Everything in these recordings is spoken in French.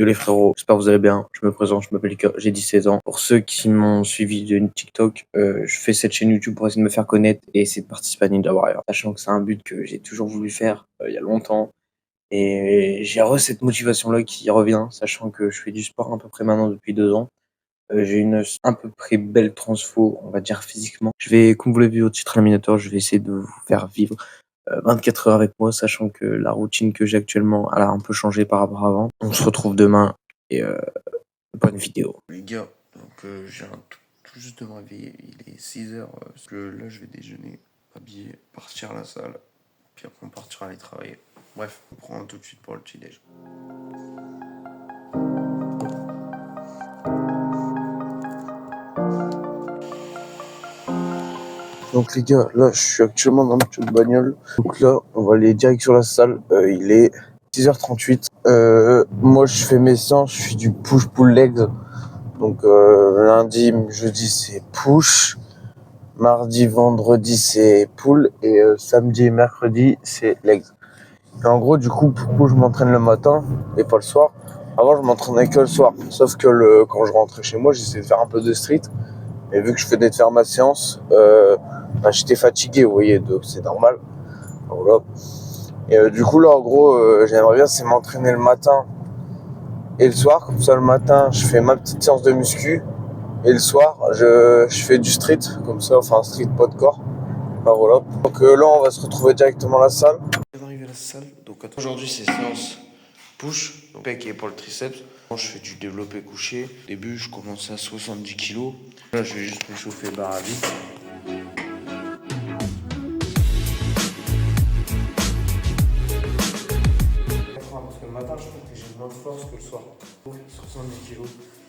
Yo les frérots, j'espère que vous allez bien. Je me présente, je m'appelle Ika, j'ai 17 ans. Pour ceux qui m'ont suivi de TikTok, je fais cette chaîne YouTube pour essayer de me faire connaître et essayer de participer à Ninja Warrior. Sachant que c'est un but que j'ai toujours voulu faire il y a longtemps. Et j'ai cette motivation-là qui revient, sachant que je fais du sport à peu près maintenant depuis 2 ans. J'ai une à peu près belle transfo, on va dire physiquement. Comme vous l'avez vu au titre éliminatoire, je vais essayer de vous faire vivre 24 heures avec moi, sachant que la routine que j'ai actuellement, elle a un peu changé par rapport à avant. On se retrouve demain et bonne vidéo. Les gars, donc j'ai tout juste de me réveiller, il est 6h, parce que là je vais déjeuner, habiller, partir à la salle, puis après on partira aller travailler. Bref, on prend tout de suite pour le petit déj. Donc les gars, là je suis actuellement dans notre bagnole. Donc là, on va aller direct sur la salle. Il est 6h38. Moi je fais mes séances, je fais du push-pull legs. Donc lundi, jeudi c'est push. Mardi, vendredi c'est pull. Et samedi et mercredi c'est legs. Et en gros du coup, push je m'entraîne le matin et pas le soir. Avant je m'entraînais que le soir. Sauf que quand je rentrais chez moi, j'essayais de faire un peu de street. Et vu que je venais de faire ma séance, j'étais fatigué, vous voyez, donc c'est normal. Voilà. Et du coup, là, en gros, j'aimerais bien c'est m'entraîner le matin et le soir. Comme ça, le matin, je fais ma petite séance de muscu. Et le soir, je fais du street, comme ça, enfin, street pas de corps. Enfin, voilà. Donc là, on va se retrouver directement à la salle. Je viens d'arriver à la salle, donc aujourd'hui c'est séance push, donc pec et épaule triceps. Moi je fais du développé couché. Au début, je commençais à 70 kg. Là, je vais juste réchauffer barre à vide. Parce que le matin, je trouve que j'ai moins de force que le soir. 70 kg.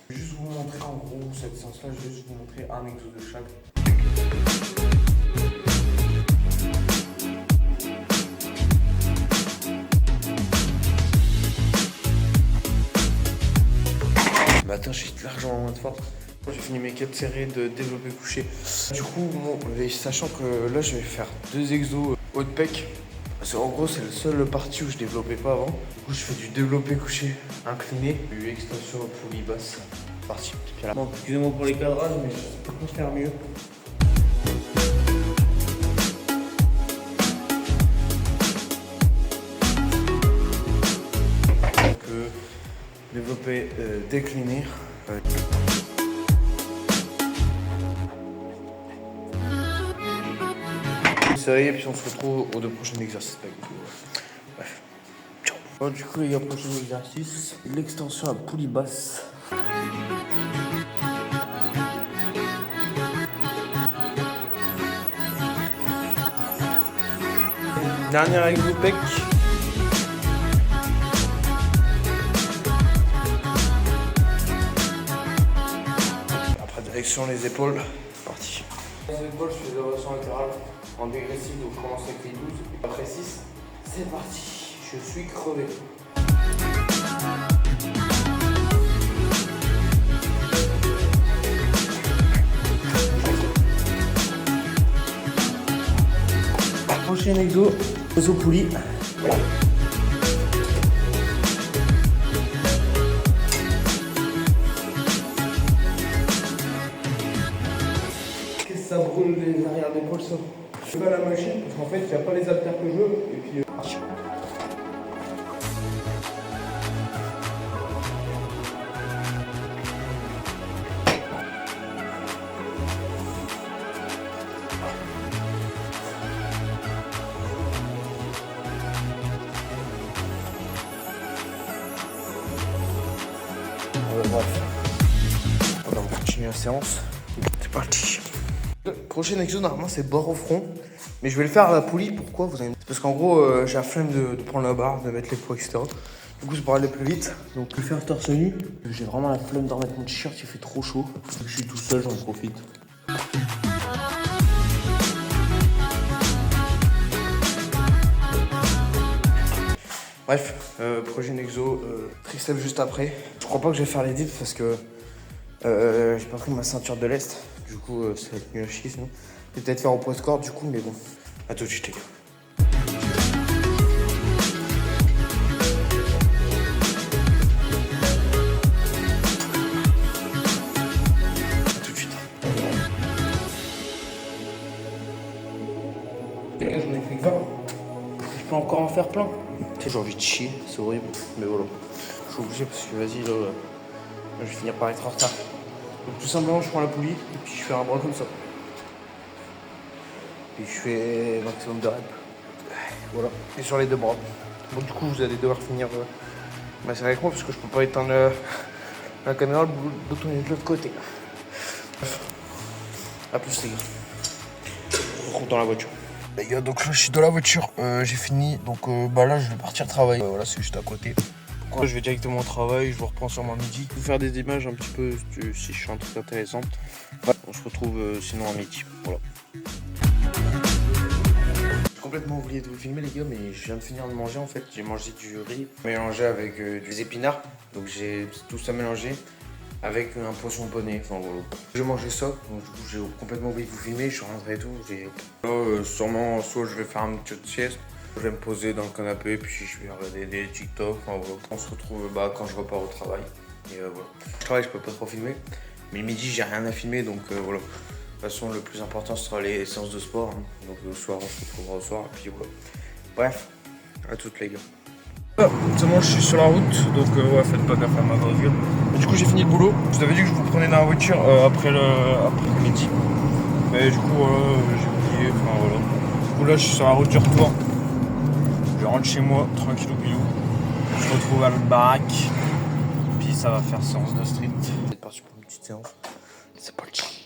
Je vais juste vous montrer en gros cette séance-là, je vais juste vous montrer un exo de chaque. Le matin, j'ai largement moins de force. J'ai fini mes 4 séries de développé couché. Du coup, sachant que là, je vais faire 2 exos haut de pec. Parce qu'en gros, c'est le seul partie où je développais pas avant. Du coup, je fais du développé couché incliné, du extension poulie basse. C'est parti. Bon, excusez-moi pour les cadrages, mais je sais pas comment faire mieux. Donc, développer, décliner. Série et puis on se retrouve aux 2 prochains exercices. Bref, ciao. Bon, du coup les gars, prochain exercice, l'extension à poulie basse. Dernière avec le pec. Après direction les épaules, c'est parti. Les épaules, je fais des rotations latérales en dégressif, donc je commence avec les 12. Après 6, c'est parti. Je suis crevé. Prochain exo, exo poulie. Ça brûle les arrières d'épaule, ça. Je fais pas la machine parce qu'en fait, il n'y a pas les haltères que je veux. Et puis. Bref. On continue la séance. C'est parti. Le prochain exo, normalement, c'est barre au front. Mais je vais le faire à la poulie. Pourquoi vous avez... Parce qu'en gros, j'ai la flemme de prendre la barre, de mettre les poids, etc. Du coup, c'est pour aller plus vite. Donc, je vais faire torse nu. J'ai vraiment la flemme de remettre mon t-shirt, il fait trop chaud. Donc, je suis tout seul, j'en profite. Bref, prochain exo, triceps juste après. Je crois pas que je vais faire les dips parce que j'ai pas pris ma ceinture de l'Est. Du coup, ça va être mieux à chier sinon. Je vais peut-être faire au poids de corde du coup, mais bon. À tout de suite, les gars. refaire plein. Tu sais, j'ai envie de chier, c'est horrible. Mais voilà. Je suis obligé parce que vas-y, là, je vais finir par être en retard. Donc tout simplement, je prends la poulie et puis je fais un bras comme ça. Puis je fais maximum de reps. Voilà. Et sur les deux bras. Bon, du coup, vous allez devoir finir ma série avec moi parce que je peux pas éteindre la caméra, le bouton est de l'autre côté. A plus les gars. On rentre dans la voiture. Les gars, donc là je suis dans la voiture, j'ai fini, donc là je vais partir travailler. Voilà, c'est juste à côté. Donc, je vais directement au travail, je vous reprends sur mon midi. Je vais vous faire des images un petit peu si je suis un truc intéressant. Ouais, on se retrouve sinon à midi. Voilà. J'ai complètement oublié de vous filmer les gars, mais je viens de finir de manger en fait. J'ai mangé du riz mélangé avec des épinards, donc j'ai tout ça mélangé avec un poisson bonnet, enfin voilà. J'ai mangé ça, donc du coup j'ai complètement oublié de vous filmer, je suis rentré et tout. Là, sûrement, soit je vais faire un petit sieste, je vais me poser dans le canapé, puis je vais regarder des TikTok, enfin voilà. On se retrouve quand je repars au travail, et voilà. Je travaille, je peux pas trop filmer, mais le midi j'ai rien à filmer, donc voilà. De toute façon, le plus important ce sera les séances de sport, hein. Donc le soir, on se retrouvera au soir, et puis voilà. Bref, à toutes les gars. C'est bon, je suis sur la route, donc ouais, faites pas gaffe à ma grosse gueule. Du coup, j'ai fini le boulot. Je vous avais dit que je vous prenais dans la voiture après le midi. Mais du coup, j'ai oublié, enfin voilà. Du coup, là, je suis sur la route du retour. Je rentre chez moi, tranquillou bilou. Je me retrouve à la baraque. Puis ça va faire séance de street. C'est parti pour une petite séance. C'est parti.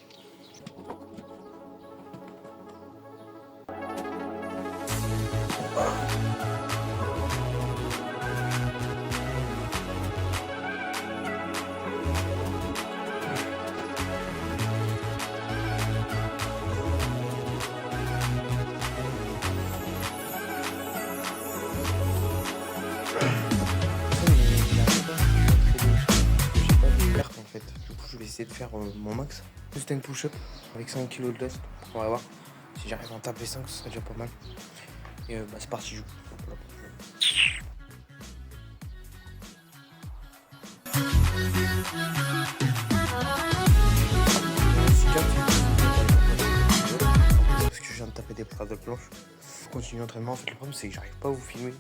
Je vais essayer de faire mon max. Juste une push-up avec 5 kg de lest. On va voir. Si j'arrive à en taper 5, ce serait déjà pas mal. Et c'est parti, voilà. Parce que je viens de taper des plats de planche. Je continue l'entraînement. En fait, le problème, c'est que j'arrive pas à vous filmer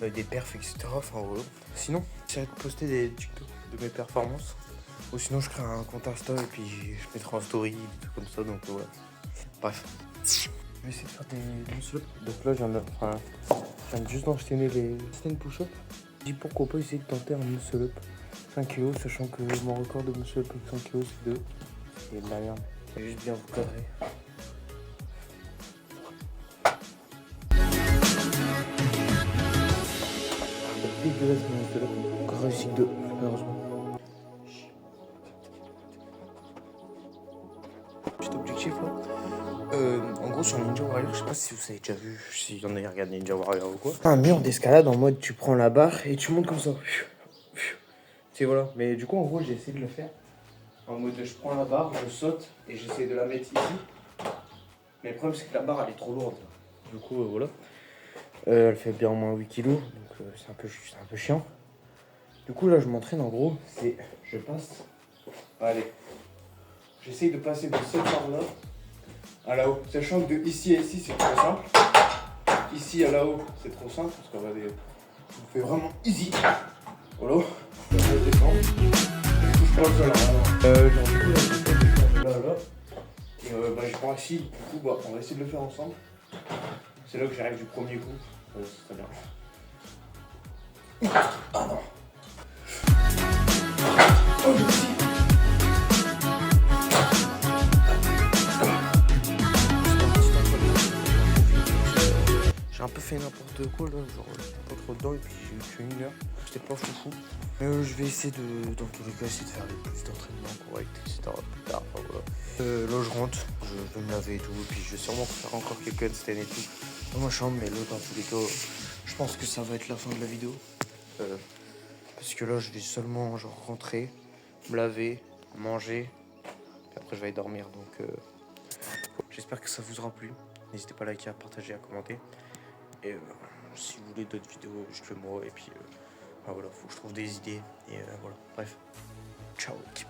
des perfs, etc. Enfin, voilà. Sinon, j'essaierai de poster des TikTok de mes performances. Ou sinon je crée un compte Insta et puis je mettrai en story, des trucs comme ça, donc voilà. Bref. Je vais essayer de faire des muscle-up. Donc là je viens juste d'enchaîner les stand push-up. Je dis pourquoi pas essayer de tenter un muscle-up 5 kg, sachant que mon record de muscle-up avec 5 kg c'est 2. C'est de la merde. Je vais juste bien vous cadrer. Dégueulasse mon muscle-up. Encore réussi que 2, malheureusement. Objectif là. En gros sur Ninja Warrior, je sais pas si vous avez déjà vu, si vous en avez regardé Ninja Warrior ou quoi. Un mur d'escalade en mode tu prends la barre et tu montes comme ça. C'est voilà. Mais du coup en gros j'ai essayé de le faire en mode je prends la barre, je saute et j'essaie de la mettre ici. Mais le problème c'est que la barre elle est trop lourde. Du coup voilà. Elle fait bien au moins 8 kg, donc c'est un peu chiant. Du coup là je m'entraîne en gros, c'est je passe. Allez. J'essaye de passer de cette barre-là à là-haut. Sachant que de ici à ici, c'est trop simple. Ici à là-haut, c'est trop simple. Parce qu'on va fait vraiment easy. Voilà. Je vais descendre. Je touche pas le sol. Genre, du coup, là, je descends là. Et je prends ici. Du coup, on va essayer de le faire ensemble. C'est là que j'arrive du premier coup. C'est très bien. Ah non. Oh, merci. J'ai un peu fait n'importe quoi là, genre pas trop dedans et puis j'ai eu une heure, j'étais pas foufou. Mais je vais essayer dans tous les cas, essayer de faire plus d'entraînement correct, etc. plus tard, enfin, voilà. Là je rentre, je vais me laver et tout, et puis je vais sûrement faire encore quelques handstands et tout dans ma chambre, mais là dans tous les cas, je pense que ça va être la fin de la vidéo. Parce que là je vais seulement genre rentrer, me laver, manger, et après je vais aller dormir, donc j'espère que ça vous aura plu. N'hésitez pas à liker, à partager, à commenter. Et si vous voulez d'autres vidéos, dites-le moi. Et puis voilà, faut que je trouve des idées. Et voilà, bref. Ciao l'équipe.